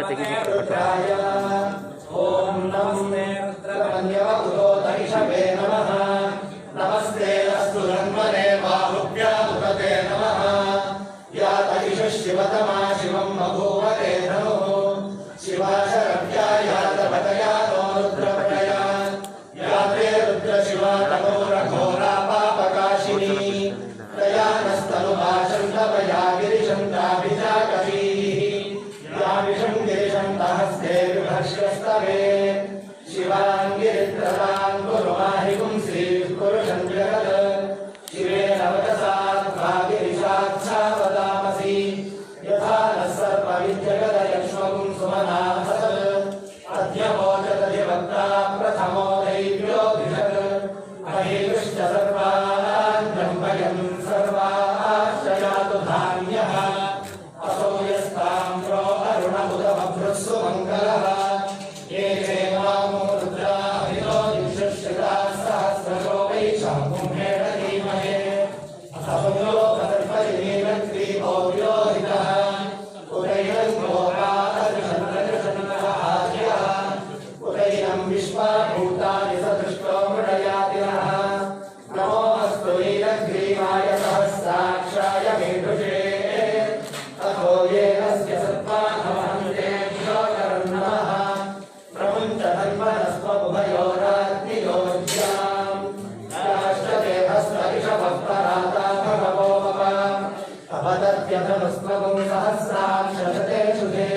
ओम नमस्ते रुद्रमन्यवपुरोतैषवे नमः। नमस्ते अस्तु धन्वने बाहुभ्यामुपते नमः। या तैषः शिवतमा शिवं बभूवते धनुः। शिवा शरव्या या तपतया नो रुद्रपटया। या ते रुद्रशिवा तमोरघोरा पापकाशिनी। तया नस्तनुभाषन्तवया गिरिशन्ताभिजाकवीः। या विषं गिरिशन्तहस्ते विभर्ष्यस्तवे। शिवाङ्गिरित्रतां कुरु माहि पुंसीः पुरुषं जगत्। शिवेन वचसा गिरिशाक्षा वदामसि। यथा नः सर्वविद्यगदयक्ष्मगुं सुमनासत्। अद्य वोचदधिवक्ता प्रथमो दैव्योऽभिषक्। अहेतुश्च सर्वान् ब्रह्मयन् सर्वाश्च यातु धान्यः। असो यस्ताम्रो अरुणमुदमभृः सुमङ्गलः। ये देवामो रुद्राभितो युषश्रिताः सहस्रशो वैशं कुम्भेण धीमहे। असंयो कदर्पयिनीलग्रीवो व्योहितः। उदयं गोपालकृशन्द्रकृशन्दः आर्यः। उदयं विश्वाभूतानि सदृष्टो मृडयातिनः। नमो अस्तु नीलग्रीवाय सहस्राक्षाय मेढुषे। अथो ये अस्य सत्त्वाहमहन्तेभ्यो नमः। प्रमुञ्च धन्वनस्त्वमुभयोराग्नियोज्याम्। राष्ट्रते हस्तऋषभः पराता भगवो मम। अपतत्यधनुस्त्वं सहस्राक्षशते शुधे।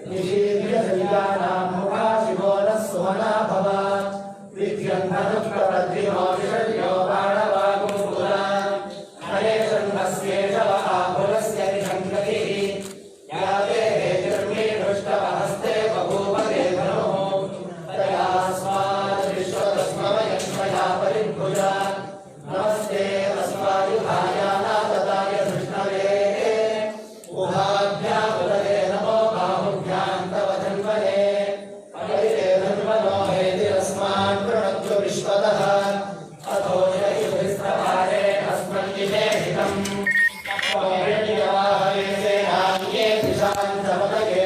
निशीर्य शल्यानां मुखा शिवो नः सुमना भव। विद्यन् धनुः प्रवद्धिनो विषर्यो बाणवागुङ्कुला। हरेशन्नस्येषव आपुरस्य निषङ्गतिः। या देहे निर्मीढुष्टवहस्ते बभूवते धनुः। तया अस्मात् विश्वतस्मवयन्मया परिभुजा। नमस्ते तस्मायुधायानातताय धृष्णवे। उभाभ्यामुदये नमो बाहुभ्यां तव धन्वने। परिते धन्वनो हेतिरस्मान् प्रणक्तु विश्वतः। अथो ययुभिस्तभारे अस्मन्निषेहितम्।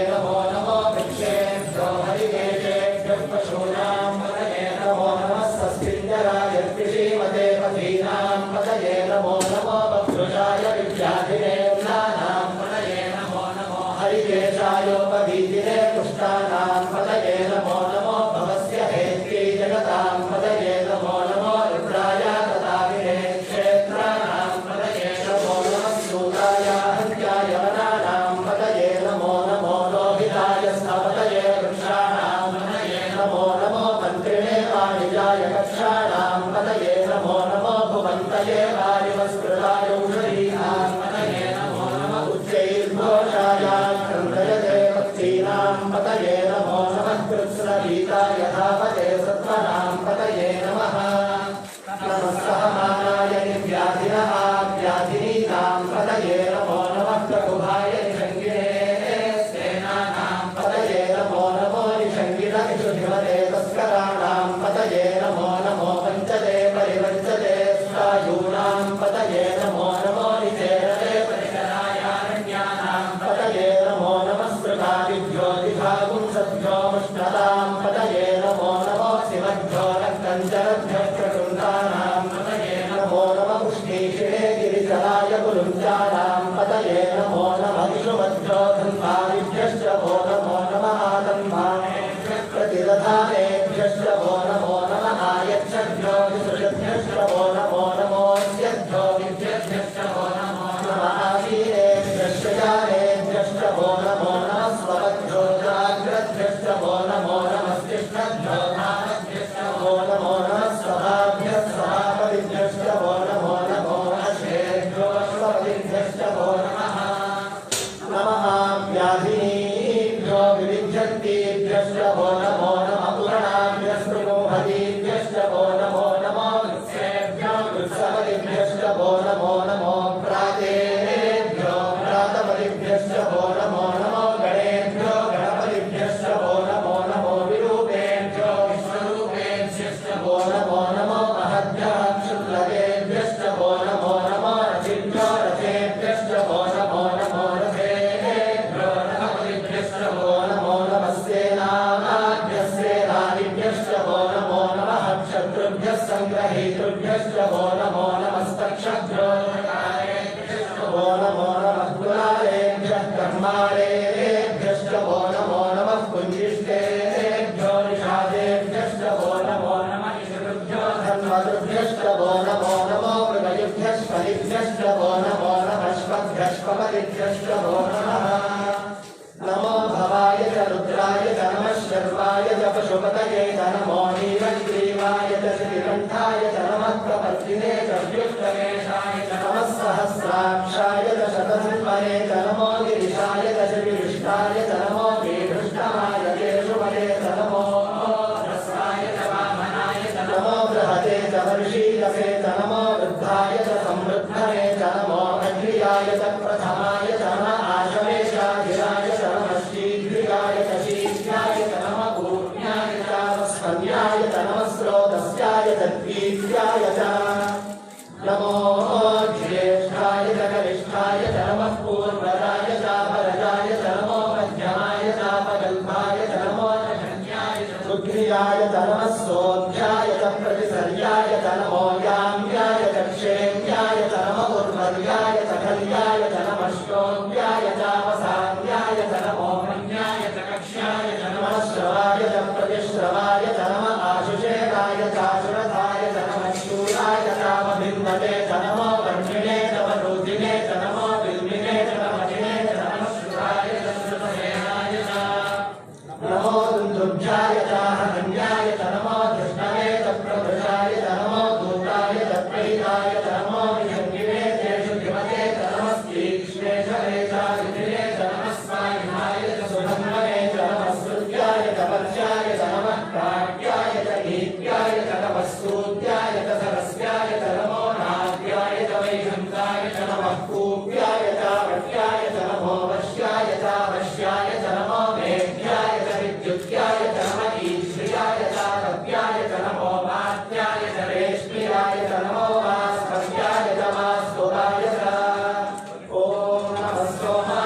नमो नमो वृक्षेभ्यो हरिकेशेभ्यः पशूनां पतये नमो नमः। सस्मिञ्जराय कृषीमते पथीनां पतये नमो नमो। वक्तृषाय विद्याधिनेम्नानां पतये नमो नमो। हरिकेशायोपवीतिने पुष्टानां पतये नमो नमो। भवस्य हेत्यै जगतां पतये नमो नमो। रुद्राय तथाविने क्षेत्राणां पतये नमो नमः। सूताय हन्त्याय वनानां पतये नमो नमो। लोहिताय स्तपतये वृक्षाणां पतये नमो नमो। मन्त्रिणे वाणिजाय कक्षाणां पतये नमो नमो। भुवन्तये वायुवस्कृताय औषधीनां पतये नमो नमः। उच्चैर्घोषाय क्रन्दयते पक्षीणां पतये नमो नमः। कृत्स्नवीताय धावते सत्त्वनां पतये नमः। नमः सहमानाय निर्व्याधिनः व्याधिनीनां पतये नमो नमः। प्रकुभाय निषङ्गिणे सेनानां पतये नमो नमो। निषङ्गिणविषुधिमते तस्कराणां पतये नमो नमो। पञ्चते परिवञ्चते स्थायूनां पतये नमो नमो। निचेरते परिकरायारण्यानां पतये नमो नमः। स्मृतादिभ्यो दिभागुंसभ्यो मुष्णतां पतये नमो नमो। शिवभ्यो रक्तञ्जरभ्यः प्रकृन्तानां पतये नमो नमः। पुष्णीषिणे गिरिजलाय कुलुञ्जानां पतये नमो नमः। विष्णुवद्भ्यो धन्वादिभ्यश्च वो नमो नमः। आदन्वानेभ्यः प्रतिदधानेभ्यश्च वो नमो नमः। आयच्छद्भ्यो विसृजभ्यश्च वो नमो नमो। स्यद्भ्यो विद्यभ्यश्च वो नमो नमः। आसीनेभ्यश्च जानेभ्यश्च वो नमो नमः। स्वपद्भ्यो जाग्रद्भ्यश्च वो नमो नमः। स्तिष्ठद्भ्यो धामभ्यश्च वो नमो नमः। सभाभ्यः सभापतिभ्यश्च वो नमो नमो। अश्वेभ्यो अश्वपतिभ्यश्च वो नमः। नमः व्याधिनी पुष्पपतिभ्यश्च नमो भवाय च रुद्राय च नमः शर्वाय च पशुपतये च नमो नीलग्रीवाय च श्रीकण्ठाय च नमः प्रपत्तिने च व्युत्तमेषाय च नमः सहस्राक्षाय च शतसन्मने च नमो गिरिशाय च श्रीविष्टाय च नमो वीभृष्टमाय केशुमने च नमो रसाय च वामनाय च नमो बृहते च वर्षीयसे च नमो वृद्धाय च संवृद्धने च नमो अग्र्याय च प्रथमाय च नमः आशमेशाधिराय च नमः शीघ्रियाय च शीघ्राय च नमः पूर्ण्याय च वस्पन्याय च नमः स्रोतस्याय च द्वीत्याय च नमो ज्येष्ठाय च कनिष्ठाय च नमः पूर्वराय च परजाय च नमो मध्यमाय च अपगल्भाय च नमो जघन्याय च सुग्रीयाय च नमः सोऽध्याय च प्रतिसर्याय च नमो याम्याय च क्षेम्याय च नमः उर्वर्याय च खल्याय च नमः श्रोत्याय च वसान्याय च नमो मन्याय च कक्ष्याय च नमः श्रवाय च प्रतिश्रवाय च नमः आशुषेणाय च आशुरथाय च नमः शूराय च अभिन्नते च नमो वर्णिने च वरुदिने च नमो बिल्मिने च नमदिने च नमः श्रुताय च श्रुतसेनाय च नमो दुन्दुभ्याय च हन्याय च नमो धृष्णवे च प्रभृशाय च नमो दूताय च प्रेताय च नमो विषङ्गिने तेषु धिमते च नमः तीक्ष्णेशवे च विधिने च नमः स्वायुनाय च सुधन्वने च नमः श्रुत्याय च वर्षाय च नमः काव्याय च नीत्याय च नमः सूत्याय च सरस्याय च नमो नाद्याय च वैशन्ताय च नमः कूप्याय च वट्याय च नमो वश्याय च वश्याय च नमो मेघ्याय च विद्युत्याय च नमः ईश्रियाय च कव्याय च नमो वात्याय च रेश्मियाय च नमो वास्पत्याय च वास्तुवाय च ॐ नमः सोमाय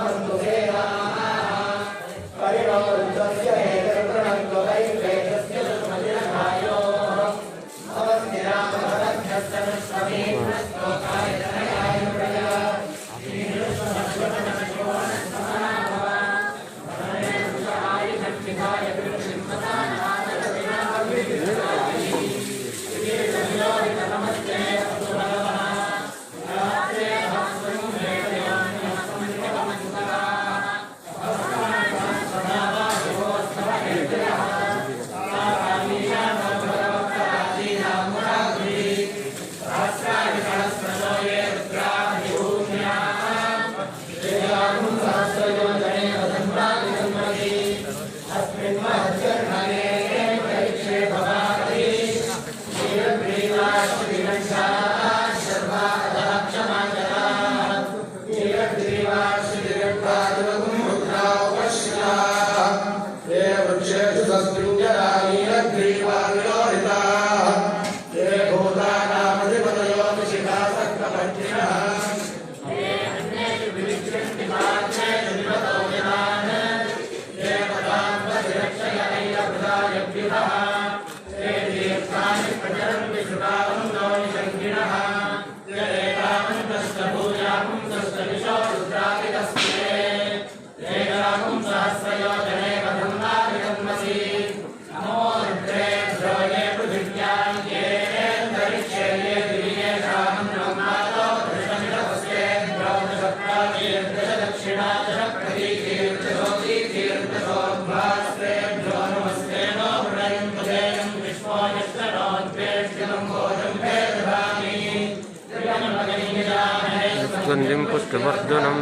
भवन्तु सेनाः परिणो रुद्रस्य हेतुर्प्रणन्तो वैश्वेशस्य सुमतिर्घायोः भवन्ति रामभरभ्यस्तनुष्वमीन्द्रश्लोकाय जनयाय प्रजा गंधिं पुष्टवर्धनं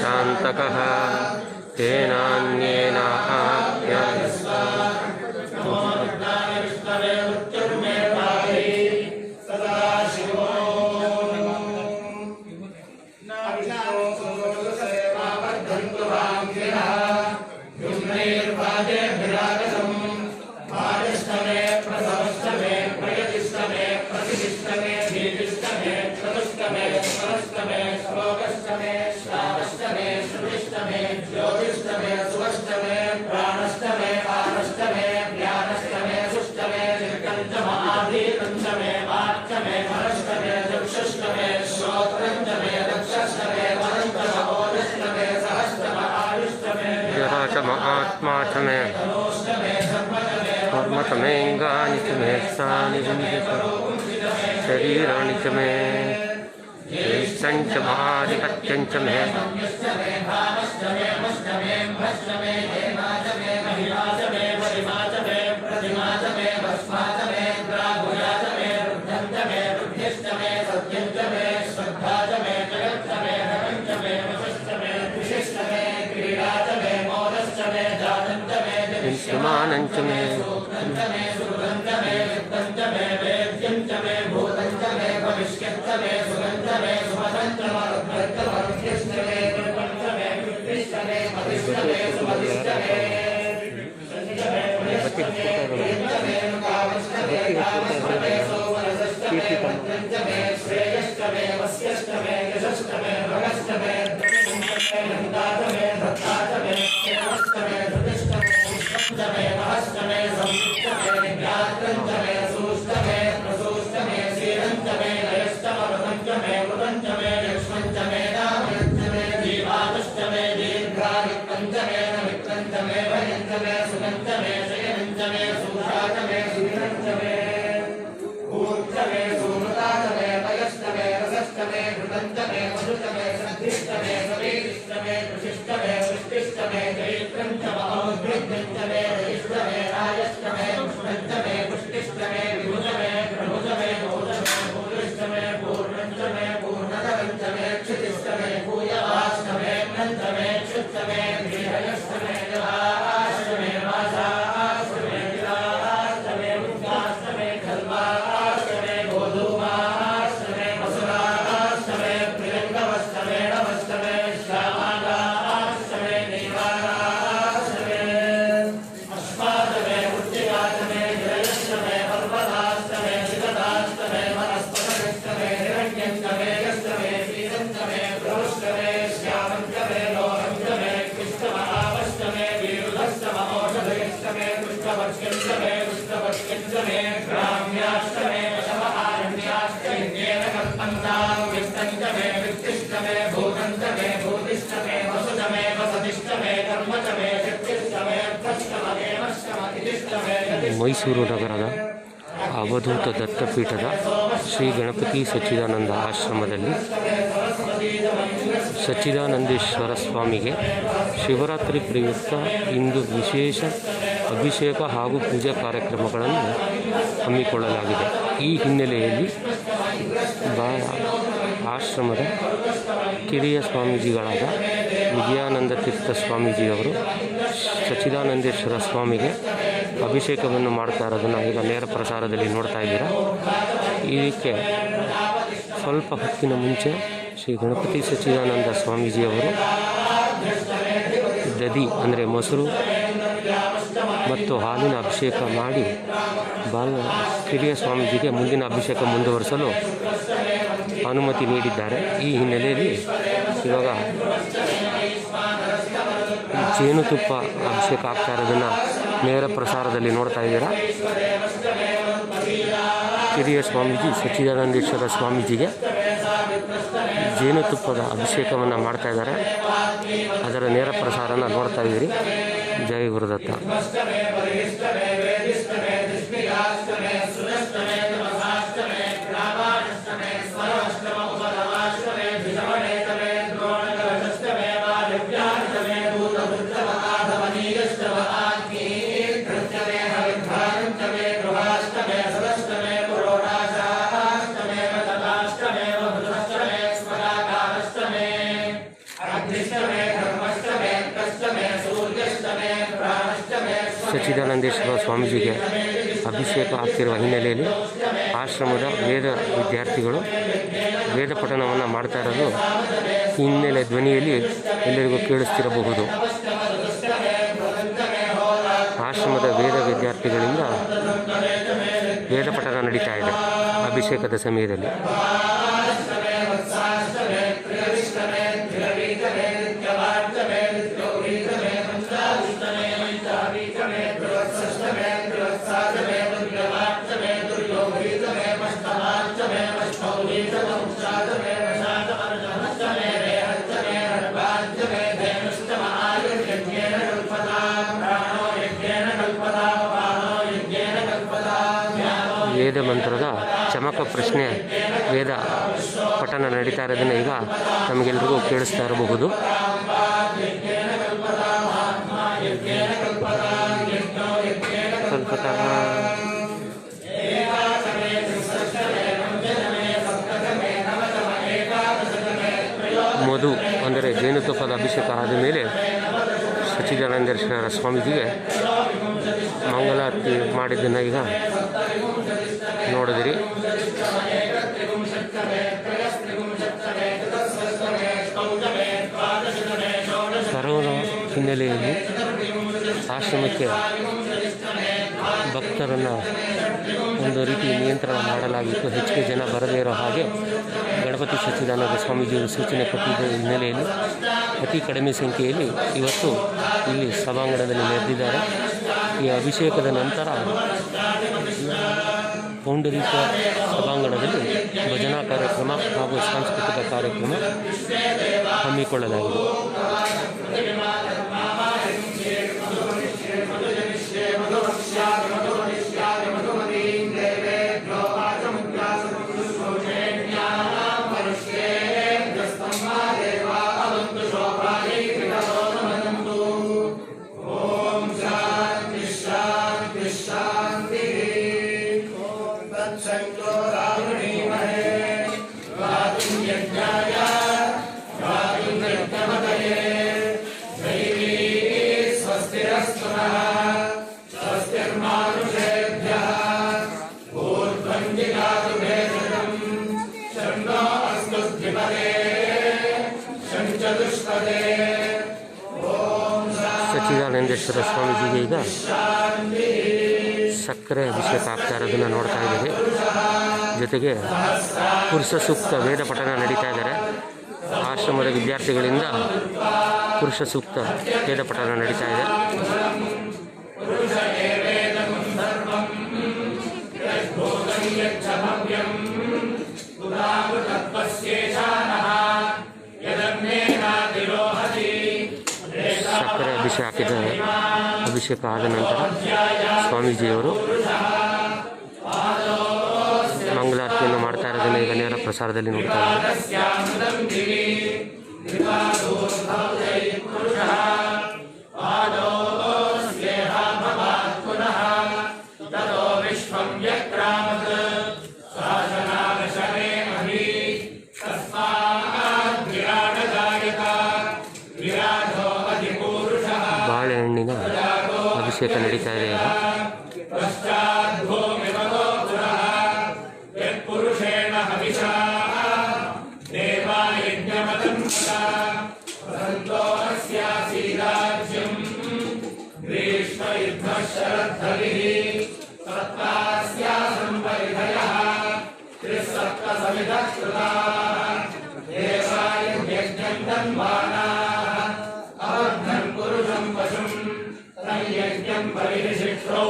शान्तकः आत्मा च मे कर्म च मे अंगानि च मे स्थानि शरीराणि च मे ज्येष्ठं च महाधिपत्यं च मे विद्यमानं च मे पूर्व ಮೈಸೂರು ನಗರದ ಅವಧೂತ ದತ್ತಪೀಠದ ಶ್ರೀ ಗಣಪತಿ ಸಚ್ಚಿದಾನಂದ ಆಶ್ರಮದಲ್ಲಿ ಸಚ್ಚಿದಾನಂದೇಶ್ವರ ಸ್ವಾಮಿಗೆ ಶಿವರಾತ್ರಿ ಪ್ರಯುಕ್ತ ಇಂದು ವಿಶೇಷ ಅಭಿಷೇಕ ಹಾಗೂ ಪೂಜಾ ಕಾರ್ಯಕ್ರಮಗಳನ್ನು ಹಮ್ಮಿಕೊಳ್ಳಲಾಗಿದೆ. ಈ ಹಿನ್ನೆಲೆಯಲ್ಲಿ ಆಶ್ರಮದ ಕಿರಿಯ ಸ್ವಾಮೀಜಿಗಳಾದ ವಿಜಯಾನಂದ ತೀರ್ಥ ಸ್ವಾಮೀಜಿಯವರು ಸಚ್ಚಿದಾನಂದೇಶ್ವರ ಸ್ವಾಮಿಗೆ ಅಭಿಷೇಕವನ್ನು ಮಾಡ್ತಾ ಇರೋದನ್ನು ಈಗ ನೇರ ಪ್ರಸಾರದಲ್ಲಿ ನೋಡ್ತಾ ಇದ್ದೀರಾ. ಇದಕ್ಕೆ ಸ್ವಲ್ಪ ಹೊತ್ತಿನ ಮುಂಚೆ ಶ್ರೀ ಗಣಪತಿ ಸಚ್ಚಿದಾನಂದ ಸ್ವಾಮೀಜಿಯವರು ದದಿ ಅಂದರೆ ಮೊಸರು ಮತ್ತು ಹಾಲಿನ ಅಭಿಷೇಕ ಮಾಡಿ ಕಿರಿಯ ಸ್ವಾಮೀಜಿಗೆ ಮುಂದಿನ ಅಭಿಷೇಕ ಮುಂದುವರಿಸಲು ಅನುಮತಿ ನೀಡಿದ್ದಾರೆ. ಈ ಹಿನ್ನೆಲೆಯಲ್ಲಿ ಇವಾಗ ಜೇನುತುಪ್ಪ ಅಭಿಷೇಕ ಆಗ್ತಾ ಇರೋದನ್ನು ನೇರ ಪ್ರಸಾರದಲ್ಲಿ ನೋಡ್ತಾ ಇದ್ದೀರಾ. ಕಿರಿಯ ಸ್ವಾಮೀಜಿ ಸಚ್ಚಿದಾನಂದೇಶ್ವರ ಸ್ವಾಮೀಜಿಗೆ ಜೇನುತುಪ್ಪದ ಅಭಿಷೇಕವನ್ನು ಮಾಡ್ತಾ ಇದ್ದಾರೆ. ಅದರ ನೇರ ಪ್ರಸಾರನ ನೋಡ್ತಾ ಇದ್ದೀರಿ. ಜೈ ಗುರುದತ್ತ. ಸಚ್ಚಿದಾನಂದೇಶ್ವರ ಸ್ವಾಮೀಜಿಗೆ ಅಭಿಷೇಕ ಆಗ್ತಿರುವ ಹಿನ್ನೆಲೆಯಲ್ಲಿ ಆಶ್ರಮದ ವೇದ ವಿದ್ಯಾರ್ಥಿಗಳು ವೇದ ಪಠಣವನ್ನು ಮಾಡ್ತಾ ಇರೋದು ಹಿನ್ನೆಲೆ ಧ್ವನಿಯಲ್ಲಿ ಎಲ್ಲರಿಗೂ ಕೇಳಿಸ್ತಿರಬಹುದು. ಆಶ್ರಮದ ವೇದ ವಿದ್ಯಾರ್ಥಿಗಳಿಂದ ವೇದ ಪಠಣ ನಡೀತಾ ಇದೆ ಅಭಿಷೇಕದ ಸಮಯದಲ್ಲಿ. ವೇದ ಮಂತ್ರದ ಚಮಕ ಪ್ರಶ್ನೆ ವೇದ ಪಠಣ ನಡೀತಾ ಇರೋದನ್ನು ಈಗ ನಮಗೆಲ್ಲರಿಗೂ ಕೇಳಿಸ್ತಾ ಇರಬಹುದು. ಸ್ವಲ್ಪ ಮಧು ಅಂದರೆ ಜೇನುತುಪ್ಪದ ಅಭಿಷೇಕ ಆದ ಮೇಲೆ ಸಚ್ಚಿದಾನಂದೇಶ್ವರ ಸ್ವಾಮೀಜಿಗೆ ಮಂಗಲಾರತಿ ಮಾಡಿದ್ದನ್ನು ಈಗ ನೋಡಿದಿರಿ. ಕರೋನಾ ಹಿನ್ನೆಲೆಯಲ್ಲಿ ಆಶ್ರಮಕ್ಕೆ ಭಕ್ತರನ್ನು ಒಂದು ರೀತಿ ನಿಯಂತ್ರಣ ಮಾಡಲಾಗಿತ್ತು. ಹೆಚ್ಚಿಗೆ ಜನ ಬರದೇ ಇರೋ ಹಾಗೆ ಗಣಪತಿ ಸಚ್ಚಿದಾನಂದ ಸ್ವಾಮೀಜಿಯವರು ಸೂಚನೆ ಕೊಟ್ಟಿದ್ದ ಹಿನ್ನೆಲೆಯಲ್ಲಿ ಅತಿ ಕಡಿಮೆ ಸಂಖ್ಯೆಯಲ್ಲಿ ಇವತ್ತು ಇಲ್ಲಿ ಸಭಾಂಗಣದಲ್ಲಿ ನೆರೆದಿದ್ದಾರೆ. ಈ ಅಭಿಷೇಕದ ನಂತರ ಪೌಂಡರೀಕ ಸಭಾಂಗಣದಲ್ಲಿ ಭಜನಾ ಕಾರ್ಯಕ್ರಮ ಹಾಗೂ ಸಾಂಸ್ಕೃತಿಕ ಕಾರ್ಯಕ್ರಮ ಹಮ್ಮಿಕೊಳ್ಳಲಾಗಿದೆ. ಸಚ್ಚಿದಾನಂದೇಶ್ವರ ಸ್ವಾಮೀಜಿಗೆ ಈಗ ಸಕ್ಕರೆ ಅಭಿಷೇಕ ಆಗ್ತಾ ಇರೋದನ್ನು ನೋಡ್ತಾ ಇದ್ದೀವಿ. ಜೊತೆಗೆ ಪುರುಷ ಸೂಕ್ತ ವೇದ ಪಠಣ ನಡೀತಾ ಇದ್ದಾರೆ. ಆಶ್ರಮದ ವಿದ್ಯಾರ್ಥಿಗಳಿಂದ ಪುರುಷ ಸೂಕ್ತ ವೇದ ಪಠಣ ನಡೀತಾ ಇದೆ. ಸಕ್ಕರೆ ಅಭಿಷೇಕ ಅಭಿಷೇಕ ಆದ ನಂತರ ಸ್ವಾಮೀಜಿಯವರು ಮಂಗಳಾರತಿಯನ್ನು ಮಾಡ್ತಾ ಇರೋದನ್ನು ಈಗ ನೇರ ಪ್ರಸಾರದಲ್ಲಿ ನೋಡ್ತಾ ಬಾಳೆಹಣ್ಣಿನ ಅಭಿಷೇಕ ನಡೀತಾ ಇದೆ ಈಗ.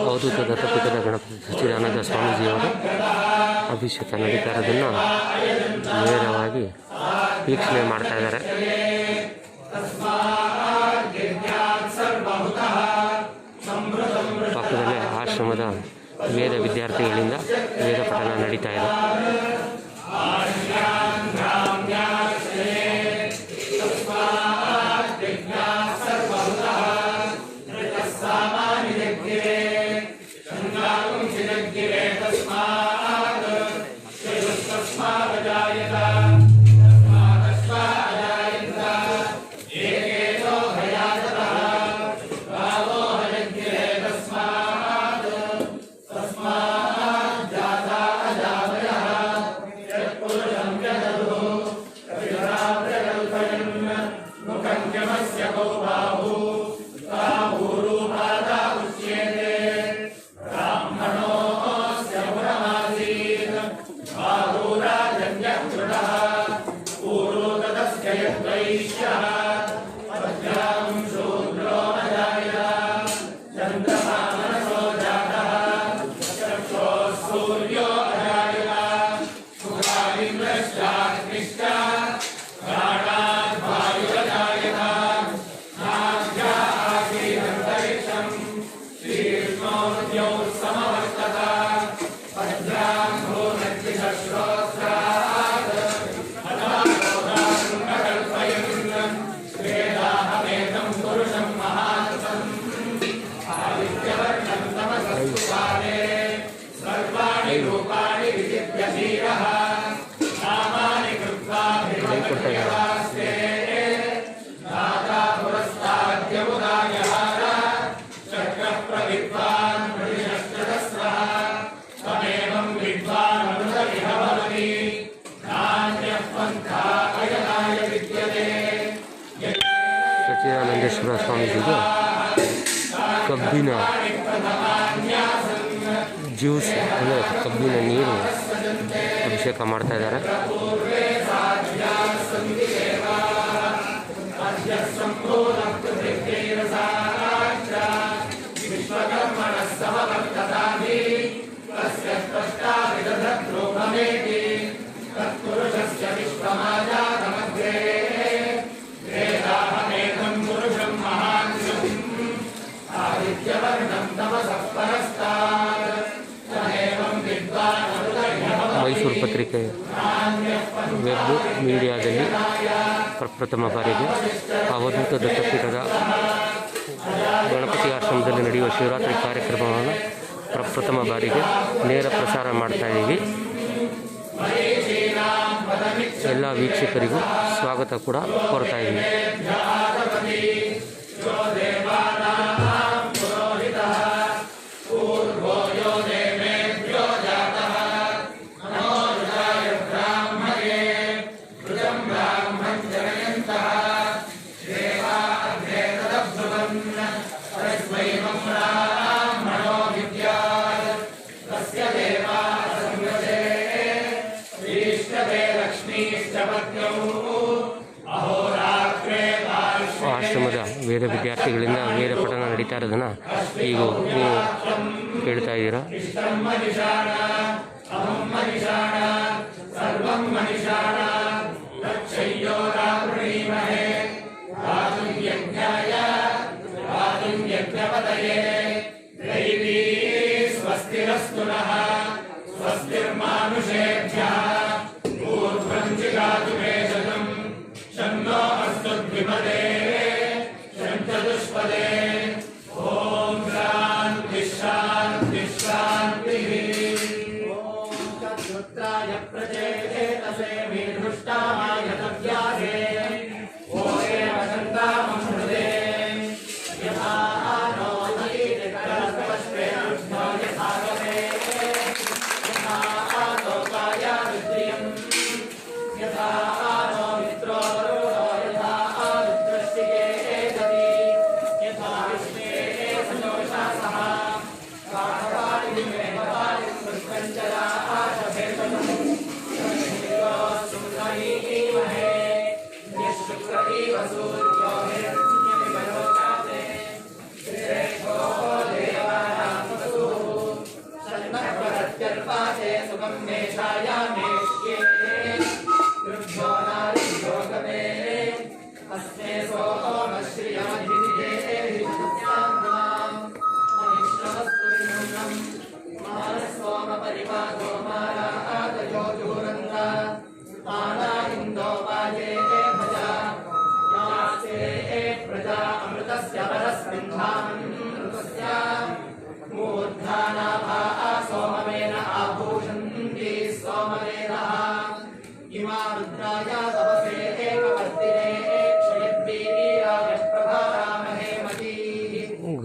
ಅವಧೂತ ದತ್ತಪೀಠದ ಗಣಪತಿ ಸಚ್ಚಿದಾನಂದ ಸ್ವಾಮೀಜಿಯವರು ಅಭಿಷೇಕ ನಡೀತಾ ಇರೋದನ್ನು ನೇರವಾಗಿ ವೀಕ್ಷಣೆ ಮಾಡ್ತಾ ಇದ್ದಾರೆ. ಪಕ್ಕದಲ್ಲೇ ಆಶ್ರಮದ ವೇದ ವಿದ್ಯಾರ್ಥಿಗಳಿಂದ ವೇದ ಪಠಣ ನಡೀತಾ ಇದೆ. ಸಚ್ಚಿದಾನಂದೇಶ್ವರ ಸ್ವಾಮೀಜಿಗೆ ಕಬ್ಬಿನ ಜ್ಯೂಸ್ ಅಂದರೆ ಕಬ್ಬಿನ ನೀರು ಅಭಿಷೇಕ ಮಾಡ್ತಾ ಇದ್ದಾರೆ. ಮೈಸೂರು ಪತ್ರಿಕೆ ವೆಬ್ ಮೀಡಿಯಾದಲ್ಲಿ ಪ್ರಪ್ರಥಮ ಬಾರಿಗೆ ಅವಧೂತ ದತ್ತಪೀಠದ ಗಣಪತಿ ಆಶ್ರಮದಲ್ಲಿ ನಡೆಯುವ ಶಿವರಾತ್ರಿ ಕಾರ್ಯಕ್ರಮವನ್ನು ಪ್ರಪ್ರಥಮ ಬಾರಿಗೆ ನೇರ ಪ್ರಸಾರ ಮಾಡ್ತಾ ಇದ್ದೀವಿ. ಎಲ್ಲ ವೀಕ್ಷಕರಿಗೂ ಸ್ವಾಗತ ಕೂಡ ಕೋರ್ತಾ ಇದ್ದೀವಿ. ಆಶ್ರಮದ ವೇದ ವಿದ್ಯಾರ್ಥಿಗಳಿಂದ ವೇದ ಪಠಣ ನಡೀತಾ ಇರೋದನ್ನು ಈಗ ನೀವು ಕೇಳ್ತಾ ಇದ್ದೀರಾ. ಯಜ್ಞಪತಯೇ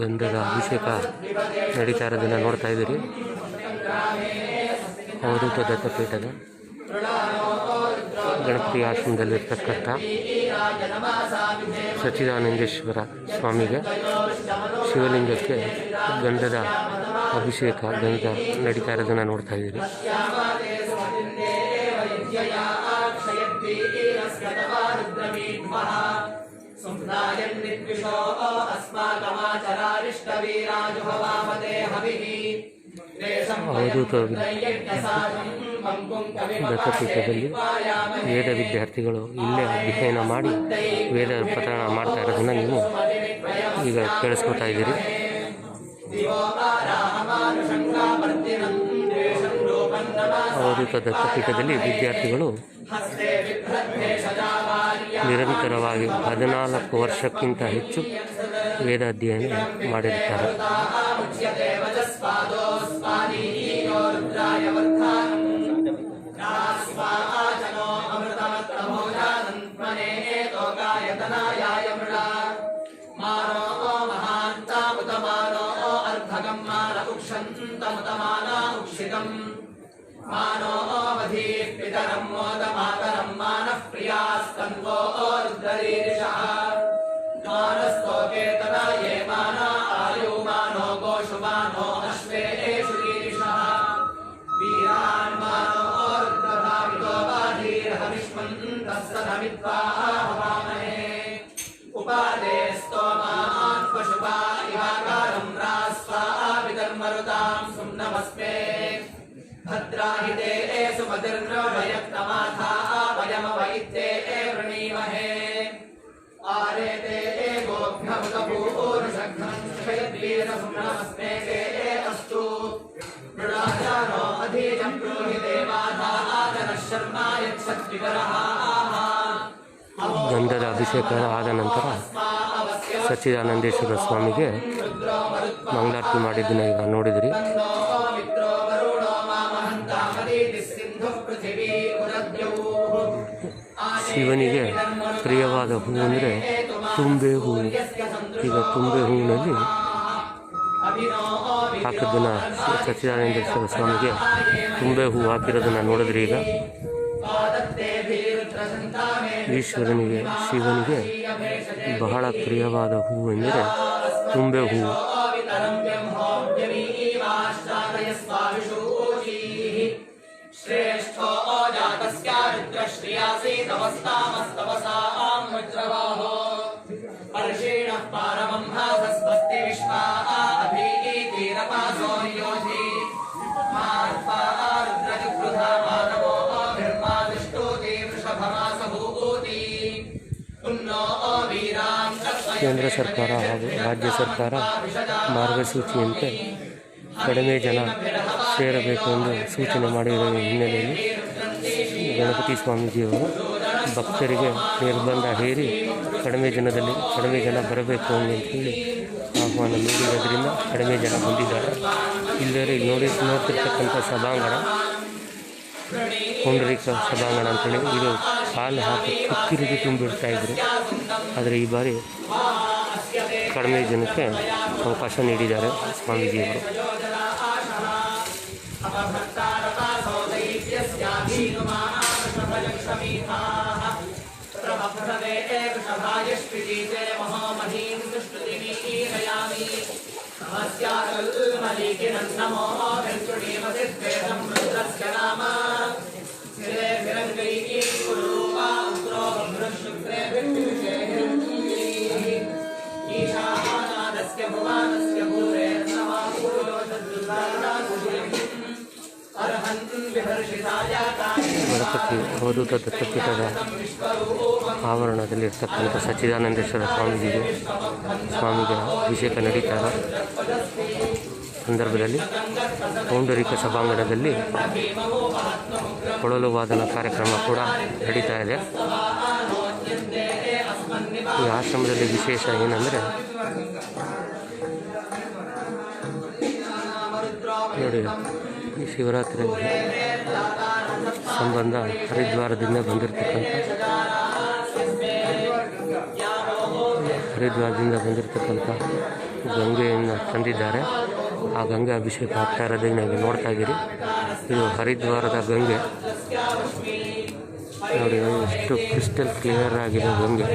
ಗಂಧದ ಅಭಿಷೇಕ ನಡೀತಾ ಇರೋದನ್ನು ನೋಡ್ತಾ ಇದ್ದೀರಿ. ಅವಧೂತ ದತ್ತಪೀಠದ ಗಣಪತಿ ಆಶ್ರಮದಲ್ಲಿರ್ತಕ್ಕಂಥ ಸಚ್ಚಿದಾನಂದೇಶ್ವರ ಸ್ವಾಮಿಗೆ ಶಿವಲಿಂಗಕ್ಕೆ ಗಂಧದ ಅಭಿಷೇಕ ಗಂಧ ನಡೀತಾ ಇರೋದನ್ನು ನೋಡ್ತಾ ಇದ್ದೀರಿ. ಅವಧೂತ ದತ್ತಪೀಠದಲ್ಲಿ ವೇದ ವಿದ್ಯಾರ್ಥಿಗಳು ಇಲ್ಲೇ ಅಧ್ಯಯನ ಮಾಡಿ ವೇದ ಪಠಣ ಮಾಡ್ತಾ ಇರೋದನ್ನು ನೀವು ಈಗ ಕೇಳಿಸ್ಕೊತಾ ಇದ್ದೀರಿ. ಅವಧೂತ ದತ್ತಪೀಠದಲ್ಲಿ ವಿದ್ಯಾರ್ಥಿಗಳು ನಿರಂತರವಾಗಿ 14 ವರ್ಷಕ್ಕಿಂತ ಹೆಚ್ಚು ವೇದ ಅಧ್ಯಯನ ಮಾಡಿರುತ್ತಾರೆ. मानो अवधीः पितरं मोदमातरं मानः प्रियास्तन्वो रुद्ररीरिषः मानस्तोकेतना ये माना आयु मानो गोषु मानो अश्वेषु रीरिषः वीरान् मानो रुद्रभावितो बाधीर्हविष्मन्तः सदमित्वा हवामहे उपादे स्तोमान् पशुपा इवाकारं रास्वा विधर्मरुतां सुम्नमस्मे भद्राहिते सुमतिर्नोषयक्तमाथा वयमवैत्ते वृणीमहे आरेते गोभ्यमुदपूरुषघ्नं क्षयद्वीरसुम्नमस्मे ते अस्तु मृडाचारो अधीजं ब्रूहिते माधा आदनः शर्मा यच्छद्विकरः ಗಂಧದ ಅಭಿಷೇಕ ಆದ ನಂತರ ಸಚ್ಚಿದಾನಂದೇಶ್ವರ ಸ್ವಾಮಿಗೆ ಮಂಗಳಾರತಿ ಮಾಡಿದ್ದನ್ನು ಈಗ ನೋಡಿದಿರಿ. ಶಿವನಿಗೆ ಪ್ರಿಯವಾದ ಹೂವು ಅಂದರೆ ತುಂಬೆ ಹೂವು. ಈಗ ತುಂಬೆ ಹೂವಿನಲ್ಲಿ ಹಾಕಿದ್ದನ್ನು ಸಚ್ಚಿದಾನಂದೇಶ್ವರ ಸ್ವಾಮಿಗೆ ತುಂಬೆ ಹೂವು ಹಾಕಿರೋದನ್ನು ನೋಡಿದ್ರಿ. ಈಗ ಈಶ್ವರನಿಗೆ ಶಿವನಿಗೆ ಬಹಳ ಪ್ರಿಯವಾದ ಹೂವು ಎಂದರೆ ತುಂಬೆ ಹೂವು. श्रेष्ठो जातस्य रुद्रश्रियासि तवस्तामस्तवसां वज्रवाहो पर्षेणः पारमंहासस्वस्ति विश्वा अभीतिरपासो योधि मार्पा रुद्रजुगृधा मानवो भिर्मादिष्टोति वृषभमासभूति उन्नो वीरां ಕೇಂದ್ರ ಸರ್ಕಾರ ಹಾಗೂ ರಾಜ್ಯ ಸರ್ಕಾರ ಮಾರ್ಗಸೂಚಿಯಂತೆ ಕಡಿಮೆ ಜನ ಸೇರಬೇಕು ಎಂದು ಸೂಚನೆ ಮಾಡಿರುವ ಹಿನ್ನೆಲೆಯಲ್ಲಿ ಗಣಪತಿ ಸ್ವಾಮೀಜಿಯವರು ಭಕ್ತರಿಗೆ ನಿರ್ಬಂಧ ಹೇರಿ ಕಡಿಮೆ ಜನ ಬರಬೇಕು ಅಂತೇಳಿ ಆಹ್ವಾನ ನೀಡಿರೋದ್ರಿಂದ ಕಡಿಮೆ ಜನ ಬಂದಿದ್ದಾರೆ. ಇಲ್ಲದೇ ನೋಡ್ತಿರ್ತಕ್ಕಂಥ ಸಭಾಂಗಣ ಪುಂಡರೀಕ ಸಭಾಂಗಣ ಅಂತೇಳಿ ಇದು ಕಾಲು ಹಾಕಿ ಕಿಕ್ಕಿರಿದು ತುಂಬಿಡ್ತಾಯಿದ್ರು. ಆದರೆ ಈ ಬಾರಿ ಕಡಿಮೆ ಜನಕ್ಕೆ ಅವಕಾಶ ನೀಡಿದ್ದಾರೆ ಸ್ವಾಮೀಜಿಯವರು. ಗಣಪತಿ ಅವಧೂತ ದತ್ತಪೀಠದ ಆವರಣದಲ್ಲಿರ್ತಕ್ಕಂಥ ಸಚ್ಚಿದಾನಂದೇಶ್ವರ ಸ್ವಾಮಿಗೆ ಅಭಿಷೇಕ ನಡೀತಾ ಇರೋ ಸಂದರ್ಭದಲ್ಲಿ ಪೌಂಡರಿಕ ಸಭಾಂಗಣದಲ್ಲಿ ಕೊಳಲು ವಾದನ ಕಾರ್ಯಕ್ರಮ ಕೂಡ ನಡೀತಾ ಇದೆ. ಈ ಆಶ್ರಮದಲ್ಲಿ ವಿಶೇಷ ಏನಂದರೆ ನೋಡಿ, ಈ ಶಿವರಾತ್ರಿ ಸಂಬಂಧ ಹರಿದ್ವಾರದಿಂದ ಬಂದಿರತಕ್ಕಂಥ ಗಂಗೆಯನ್ನು ತಂದಿದ್ದಾರೆ. ಆ ಗಂಗೆ ಅಭಿಷೇಕ ಆಗ್ತಾ ಇರೋದನ್ನ ನೀವು ನೋಡ್ತಾ ಇದ್ದೀರಿ. ಇದು ಹರಿದ್ವಾರದ ಗಂಗೆ ನೋಡಿ, ಎಷ್ಟು ಕ್ರಿಸ್ಟಲ್ ಕ್ಲಿಯರ್ ಆಗಿದೆ ಗಂಗೆ.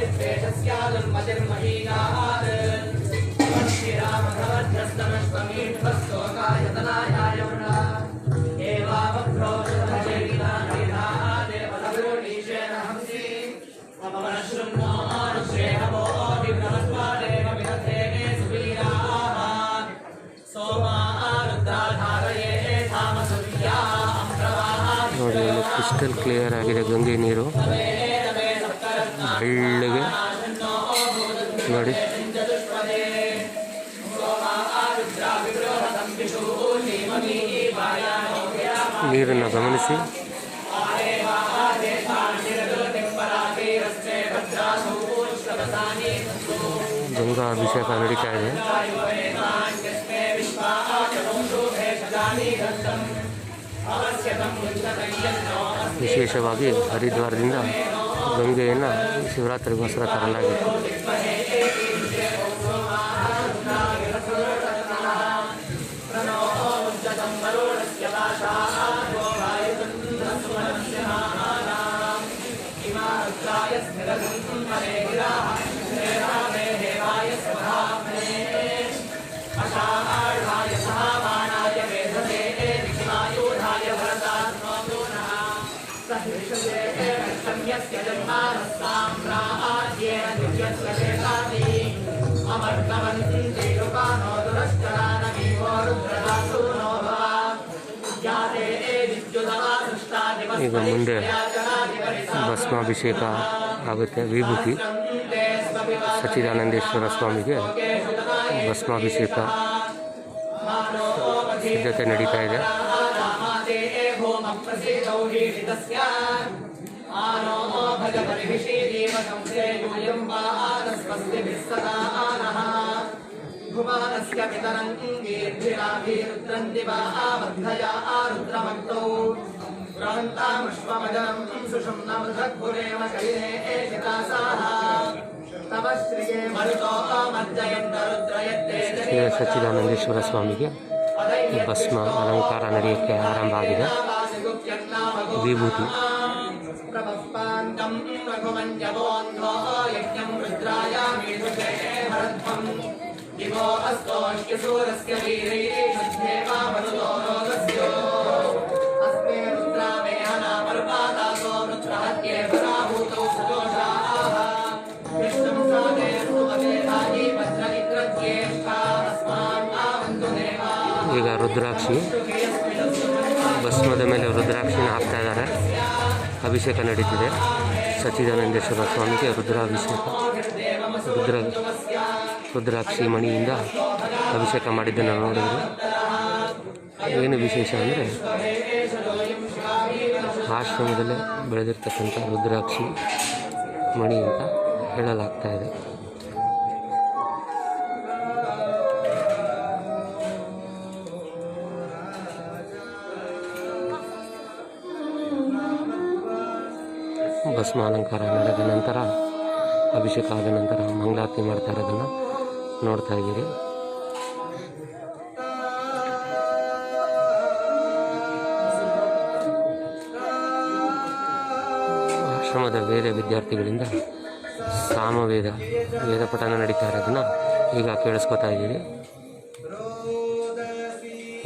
ನೋಡಿ, ಕ್ರಿಸ್ಟಲ್ ಕ್ಲಿಯರ್ ಆಗಿದೆ ಗಂಗೆ ನೀರು, ಬೆಳ್ಳಗೆ ನೋಡಿ. ನೀರನ್ನು ಗಮನಿಸಿ. ಗಂಗಾ ಅಭಿಷೇಕ ನಡೀತಾ ಇದೆ. ವಿಶೇಷವಾಗಿ ಹರಿದ್ವಾರದಿಂದ ಗಂಗೆಯನ್ನು ಶಿವರಾತ್ರಿಗೋಸ್ಕರ ತರಲಾಗಿತ್ತು. ಈಗ ಮುಂದೆ ಭಸ್ಮಾಭಿಷೇಕ ಆಗುತ್ತೆ. ವಿಭೂತಿ ಸಚ್ಚಿದಾನಂದೇಶ್ವರ ಸ್ವಾಮಿಗೆ ಭಸ್ಮಾಭಿಷೇಕ ಸಿದ್ಧತೆ ನಡೀತಾ ಇದೆ. ಸಚ್ಚಿದಾನಂದೇಶ್ವರ ಸ್ವಾಮಿಗೆ ಭಸ್ಮ ಅಲಂಕಾರ ನಡೆಯೋಕ್ಕೆ ಆರಂಭ ಆಗಿದೆ. ವಿಭೂತಿ ಈಗ ರುದ್ರಾಕ್ಷಿ ಭಸ್ಮದ ಮೇಲೆ ರುದ್ರಾಕ್ಷಿನ ಹಾಕ್ತಾ ಇದ್ದಾರೆ. ಅಭಿಷೇಕ ನಡೀತಿದೆ. ಸಚ್ಚಿದಾನಂದೇಶ್ವರ ಸ್ವಾಮಿಗೆ ರುದ್ರಾಭಿಷೇಕ. ರುದ್ರಾಕ್ಷಿ ಮಣಿಯಿಂದ ಅಭಿಷೇಕ ಮಾಡಿದ್ದನ್ನು ನೋಡಿದ್ರು. ಏನು ವಿಶೇಷ ಅಂದರೆ ಆಶ್ರಮದಲ್ಲೇ ಬೆಳೆದಿರ್ತಕ್ಕಂಥ ರುದ್ರಾಕ್ಷಿ ಮಣಿ ಅಂತ ಹೇಳಲಾಗ್ತಾ ಇದೆ. ಭಸ್ಮಾಲಂಕಾರ ನಡೆದ ನಂತರ, ಅಭಿಷೇಕ ಆದ ನಂತರ ಮಂಗಳಾರತಿ ಮಾಡ್ತಾ ಇರೋದನ್ನು ನೋಡ್ತಾ ಇದ್ದೀರಿ. ಆಶ್ರಮದ ವೇದ ವಿದ್ಯಾರ್ಥಿಗಳಿಂದ ಸಾಮವೇದ ವೇದ ಪಠಣ ನಡೀತಾ ಇರೋದನ್ನು ಈಗ ಕೇಳಿಸ್ಕೊತಾ ಇದ್ದೀರಿ.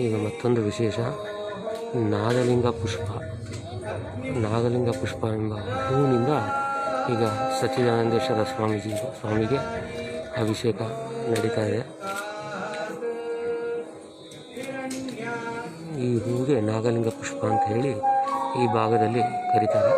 ಈಗ ಮತ್ತೊಂದು ವಿಶೇಷ, ನಾಗಲಿಂಗ ಪುಷ್ಪ ಎಂಬ ಹೂವಿನಿಂದ ಈಗ ಸಚ್ಚಿದಾನಂದೇಶ್ವರ ಸ್ವಾಮಿಗೆ ಅಭಿಷೇಕ ನಡೀತಾ ಇದೆ. ಈ ಹೂವಿಗೆ ನಾಗಲಿಂಗ ಪುಷ್ಪ ಅಂತ ಹೇಳಿ ಈ ಭಾಗದಲ್ಲಿ ಕರೀತಾರೆ.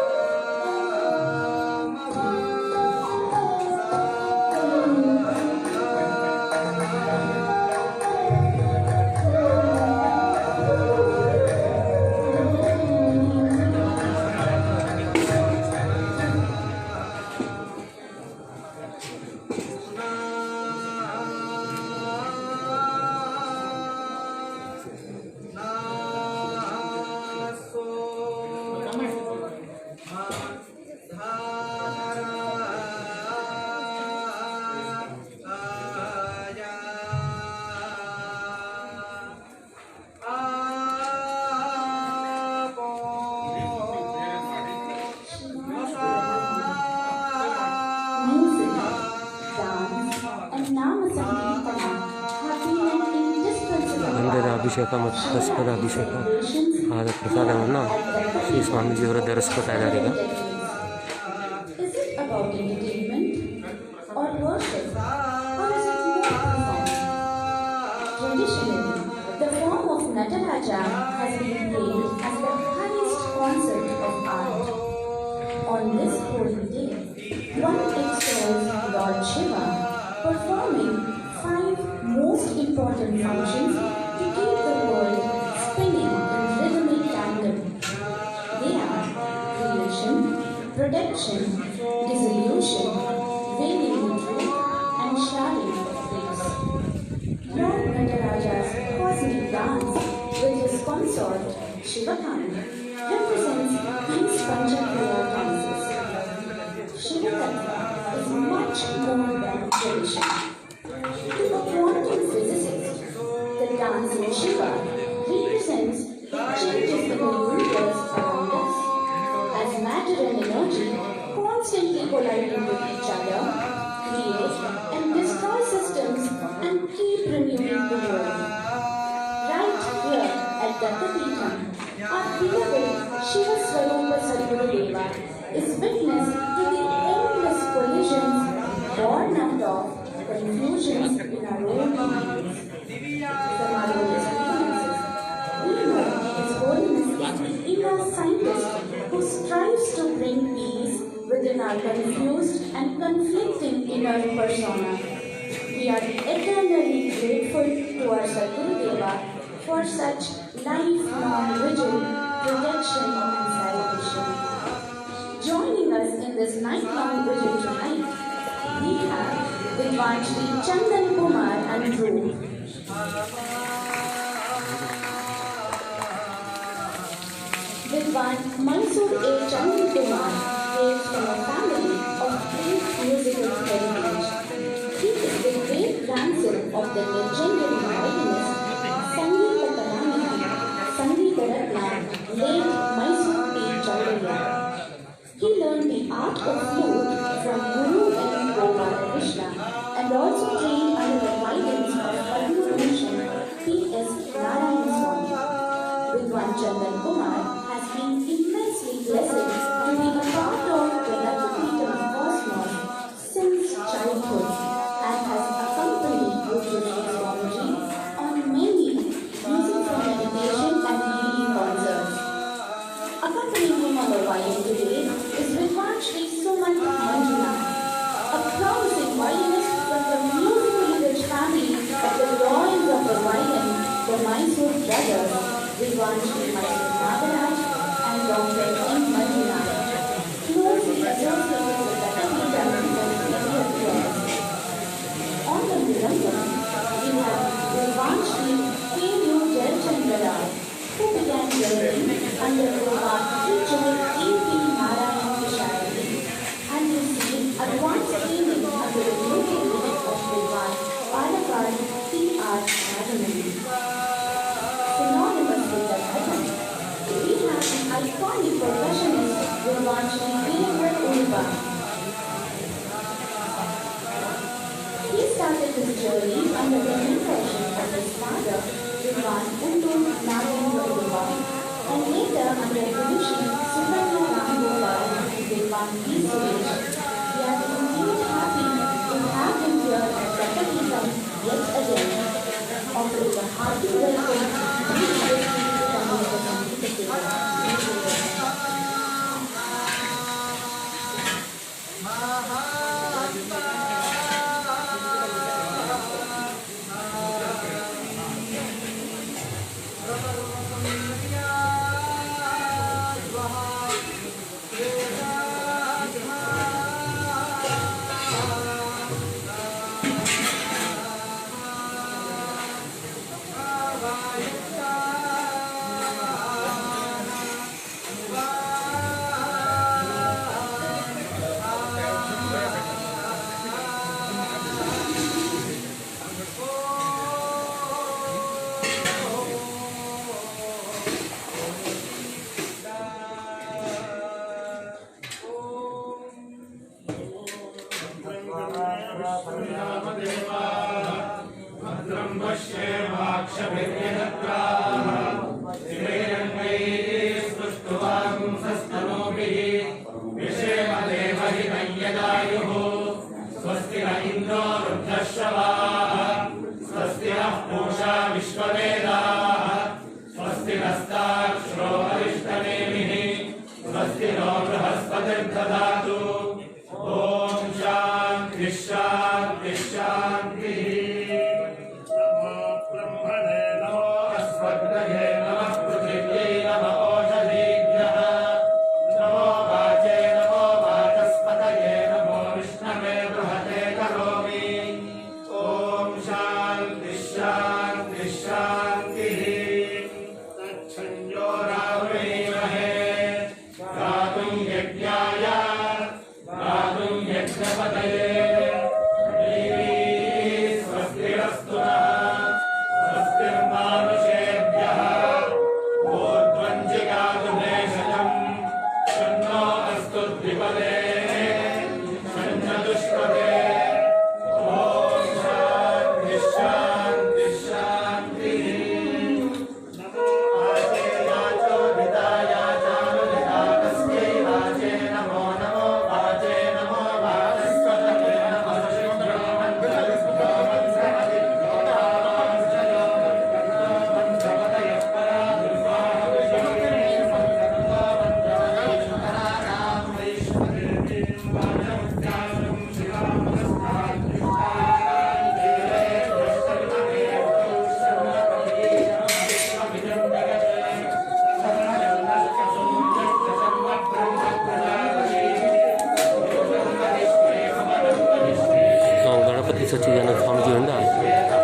ಗಂಧದ ಅಭಿಷೇಕ ಮತ್ತು ಪುಷ್ಪದ ಅಭಿಷೇಕ ಆದ ಪ್ರಸಾದವನ್ನು ಶ್ರೀ ಸ್ವಾಮೀಜಿಯವರು ಧರಿಸ್ಕೊತಾ ಇದ್ದಾರೆ ಈಗ. Nataraja has been hailed as the highest concert of art. On this holy day, one extols Lord Shiva, performing 5 most important functions to keep the world spinning in rhythmic tandem. They are creation, protection, dissolution, veiling the truth, and shrouding of grace. Lord Nataraja's cosmic dance with his consort Shivakami represents these Panchakriya dances. Shivatattva is much more than tradition. To a quantum physicist, the dance of Shiva represents the changes in the universe around us. As matter and energy constantly colliding with each other, create and destroy systems and keep renewing the world. Right here at Dattapeetham, our beloved Shiva Swarupa Sadgurudeva is witness to the endless collisions born out of confusions in our own minds. From our own experiences, we know His Holiness is the inner scientist who strives to bring peace within our confused and conflicting inner persona. We are eternally grateful to our Sadgurudeva for such lifelong vigil, protection and salvation. Joining us in this night-long vigil tonight, we have Vidwan Shri Chandan Kumar and Dhruv. Vidwan Mysore A. Chandan Kumar hails from a family of great musical heritage. He is the great grandson of the legendary violinist Sangeeta Kalamani, Sangeeta Ratna, late Mysore P. Chandaya. He learned the art of flute from Guru M. Gopal Krishna and also trained under the guidance of Padma Bhushan P.S. Narayan Swami. Vidwan Chandan Kumar has been immensely blessed to be a part of the Dattapeetham cosmos since childhood and has accompanied Guru Swamiji on many music for meditation and healing concerts. Accompanying him on the violin today is Vidwan Shri Sumant Manjunath, a promising violinist from the music journey under the mentorship of his father, Vidwan Uttum Nagendra Udvar, and later under Guruji Subrahmanya Ram Gopal and Vidwan V. Suresh. We are indeed happy to have him here at Prakatikam yet again. Offering a hearty welcome to each स्वस्ति न इंद्रो वृद्धश्रवाः स्वस्ति नः पूषा विश्ववेदाः स्वस्ति नस्ताक्षरो अरिष्टनेमिः स्वस्ति no बृहस्पतिर्दधातु ॐ शान्तिः शान्तिः शान्तिः नमो ब्रह्मणे नमो अस्मद्गहे नमः पृथिव्यै नमः ओषधीभ्यः नमो वाचे नमो वाचस्पतये नमो विष्णवे बृहते करोमि ॐ शान्तिः शान्तिः शान्तिः तच्छन्यो रावणीमहे गातुं यज्ञाय गातुं यज्ञपतये स्वस्तिरस्तु नः स्वस्तिर्मानुषेभ्यः ऊर्ध्वं जिगातु भेषजम् शन्नो अस्तु द्विपदे शन्न दुष्पदे ॐ शान्तिः शान्तिः शान्तिः नमो वाचेयाचोदितायाचानुदिता तस्यै वाचे नमो नमो वाचे नमो वाचस्पतये नमः शुभ्रो मन्त्रविष्णो मन्त्रमदिभ्यो नामांशयो मन्त्रपतयः परादुर्वाह विशोकिनीं मन्त्रतो मन्त्रमयीश्वराणां वैश्वदेवीं वाचमुद्यानं शिवामनस्ताद्विष्टानां देवे दृष्टविमहे विष्णुमपीयमविष्णुमिदं जगते सर्वजन्मस्य ಗಣಪತಿ ಸಚ್ಚಿದಾನಂದ ಸ್ವಾಮೀಜಿಯಿಂದ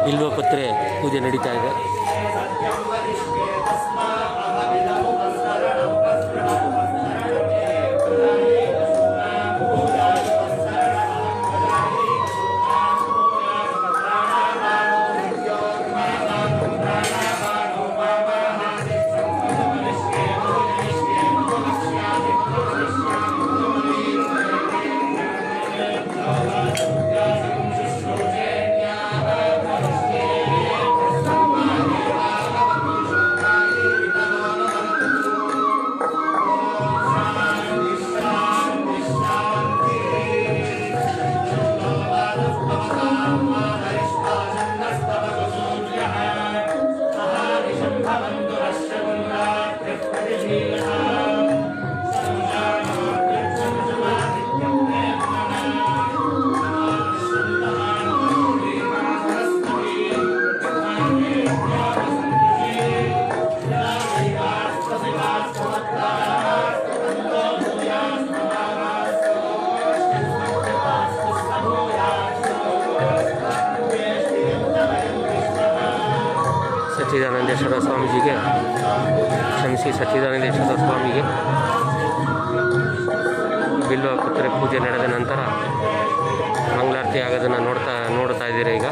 ಬಿಲ್ವಪತ್ರೆ ಪೂಜೆ ನಡೀತಾ ಇದೆ. ಸಚ್ಚಿದಾನಂದೇಶ್ವರ ಸ್ವಾಮೀಜಿಗೆ ಕ್ಷಮಿಸಿ ಸಚ್ಚಿದಾನಂದೇಶ್ವರ ಸ್ವಾಮಿಗೆ ಬಿಲ್ವಪತ್ರೆ ಪೂಜೆ ನಡೆದ ನಂತರ ಮಂಗಳಾರತಿ ಆಗೋದನ್ನು ನೋಡ್ತಾ ಇದ್ದೀರಾ ಈಗ.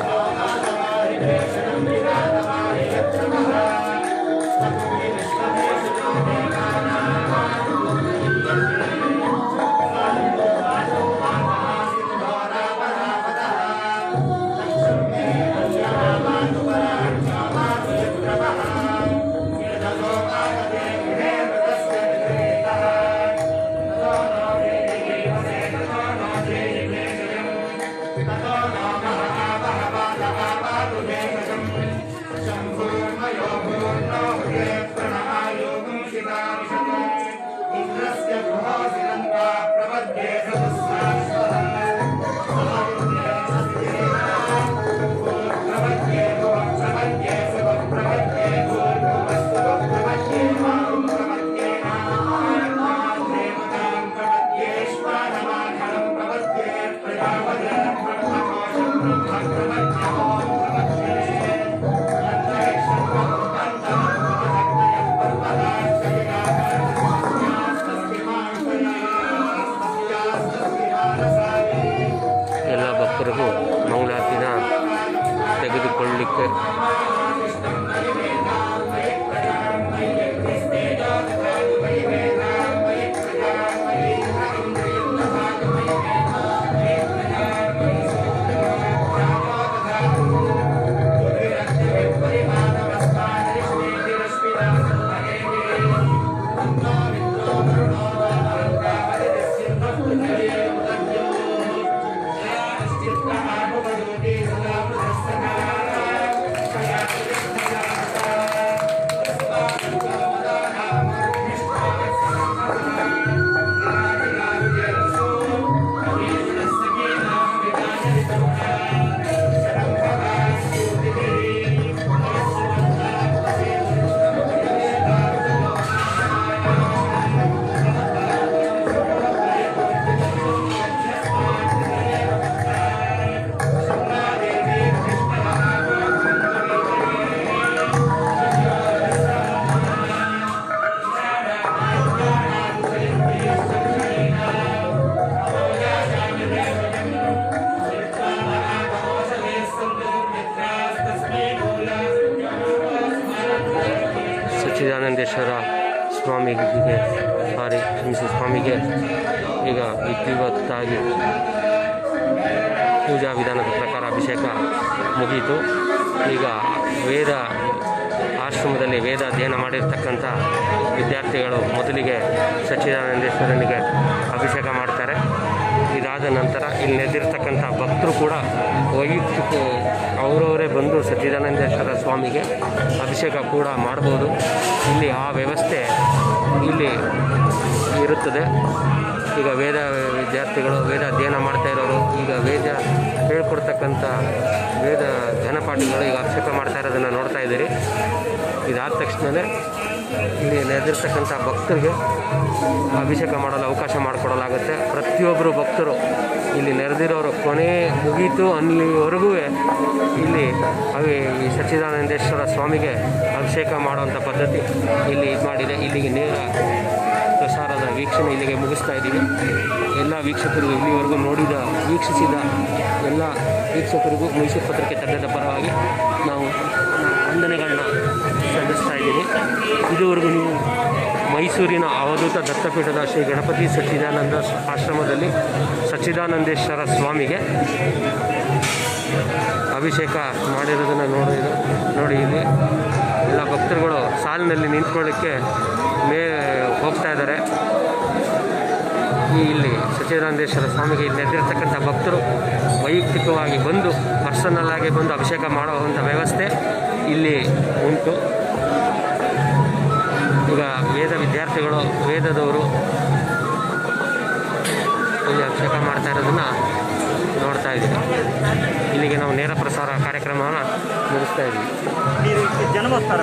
ಸಿದ್ದರಾನಂದೇಶ್ವರ ಸ್ವಾಮಿಗೆ ಸ್ವಾಮಿಗೆ ಈಗ ವಿಧಿವತ್ತಾಗಿ ಪೂಜಾ ವಿಧಾನದ ಪ್ರಕಾರ ಅಭಿಷೇಕ ಮುಗಿಯಿತು. ಈಗ ವೇದ ಆಶ್ರಮದಲ್ಲಿ ವೇದ ಅಧ್ಯಯನ ಮಾಡಿರ್ತಕ್ಕಂಥ ವಿದ್ಯಾರ್ಥಿಗಳು ಮೊದಲಿಗೆ ಸಚ್ಚಿದಾನಂದೇಶ್ವರನಿಗೆ ಅಭಿಷೇಕ ಮಾಡ್ತಾರೆ. ಇದಾದ ನಂತರ ಇಲ್ಲಿ ನೆರೆದಿರ್ತಕ್ಕಂಥ ಭಕ್ತರು ಕೂಡ ವೈಯಕ್ತಿಕ ಅವರವರೇ ಬಂದು ಸಚ್ಚಿದಾನಂದೇಶ್ವರ ಸ್ವಾಮಿಗೆ ಅಭಿಷೇಕ ಕೂಡ ಮಾಡ್ಬೋದು. ಇಲ್ಲಿ ಆ ವ್ಯವಸ್ಥೆ ಇಲ್ಲಿ ಇರುತ್ತದೆ. ಈಗ ವೇದ ವಿದ್ಯಾರ್ಥಿಗಳು ವೇದ ಅಧ್ಯಯನ ಮಾಡ್ತಾ ಇರೋರು, ಈಗ ವೇದ ಹೇಳ್ಕೊಡ್ತಕ್ಕಂಥ ವೇದ ಘನಪಾಠಿಗಳು ಈಗ ಅಭಿಷೇಕ ಮಾಡ್ತಾ ಇರೋದನ್ನು ನೋಡ್ತಾ ಇದ್ದೀರಿ. ಇದಾದ ತಕ್ಷಣವೇ ಇಲ್ಲಿ ನೆರೆದಿರ್ತಕ್ಕಂಥ ಭಕ್ತರಿಗೆ ಅಭಿಷೇಕ ಮಾಡಲು ಅವಕಾಶ ಮಾಡಿಕೊಡಲಾಗುತ್ತೆ. ಪ್ರತಿಯೊಬ್ಬರು ಭಕ್ತರು ಇಲ್ಲಿ ನೆರೆದಿರೋರು ಕೊನೆ ಮುಗೀತು ಅಲ್ಲಿವರೆಗೂ ಇಲ್ಲಿ ಈ ಸಚ್ಚಿದಾನಂದೇಶ್ವರ ಸ್ವಾಮಿಗೆ ಅಭಿಷೇಕ ಮಾಡುವಂಥ ಪದ್ಧತಿ ಇಲ್ಲಿ ಇದು ಮಾಡಿದೆ. ಇಲ್ಲಿಗೆ ನೇರ ಪ್ರಸಾರದ ವೀಕ್ಷಣೆ ಇಲ್ಲಿಗೆ ಮುಗಿಸ್ತಾ ಇದ್ದೀವಿ. ಎಲ್ಲ ವೀಕ್ಷಕರಿಗೂ ಇಲ್ಲಿವರೆಗೂ ವೀಕ್ಷಿಸಿದ ಎಲ್ಲ ವೀಕ್ಷಕರಿಗೂ ಮೈಸೂರು ಪತ್ರಿಕೆ ತಂಡದ ಪರವಾಗಿ ನಾವು ವಂದನೆಗಳನ್ನ ಸಲ್ಲಿಸ್ತಾ ಇದ್ದೀನಿ. ಇದುವರೆಗೂ ನೀವು ಮೈಸೂರಿನ ಅವಧೂತ ದತ್ತಪೀಠದ ಶ್ರೀ ಗಣಪತಿ ಸಚ್ಚಿದಾನಂದ ಆಶ್ರಮದಲ್ಲಿ ಸಚ್ಚಿದಾನಂದೇಶ್ವರ ಸ್ವಾಮಿಗೆ ಅಭಿಷೇಕ ಮಾಡಿರೋದನ್ನು ನೋಡಿ ಇಲ್ಲಿ ಎಲ್ಲ ಭಕ್ತರುಗಳು ಸಾಲಿನಲ್ಲಿ ನಿಂತ್ಕೊಳ್ಳಿಕ್ಕೆ ಹೋಗ್ತಾ ಇದ್ದಾರೆ. ಇಲ್ಲಿ ಸಚ್ಚಿದಾನಂದೇಶ್ವರ ಸ್ವಾಮಿಗೆ ಇಲ್ಲಿ ನೆರೆದಿರ್ತಕ್ಕಂಥ ಭಕ್ತರು ವೈಯಕ್ತಿಕವಾಗಿ ಬಂದು ಪರ್ಸನಲ್ ಆಗಿ ಬಂದು ಅಭಿಷೇಕ ಮಾಡುವಂಥ ವ್ಯವಸ್ಥೆ ಇಲ್ಲಿ ಉಂಟು. ಈಗ ವೇದ ವಿದ್ಯಾರ್ಥಿಗಳು ವೇದದವರು ಇಲ್ಲಿ ಅಭಿಷೇಕ ಮಾಡ್ತಾ ಇರೋದನ್ನು ನೋಡ್ತಾ ಇದ್ದೀವಿ. ಇಲ್ಲಿಗೆ ನಾವು ನೇರ ಪ್ರಸಾರ ಕಾರ್ಯಕ್ರಮವನ್ನು ಮುಗಿಸ್ತಾ ಇದ್ದೀವಿ. जन्मस्थान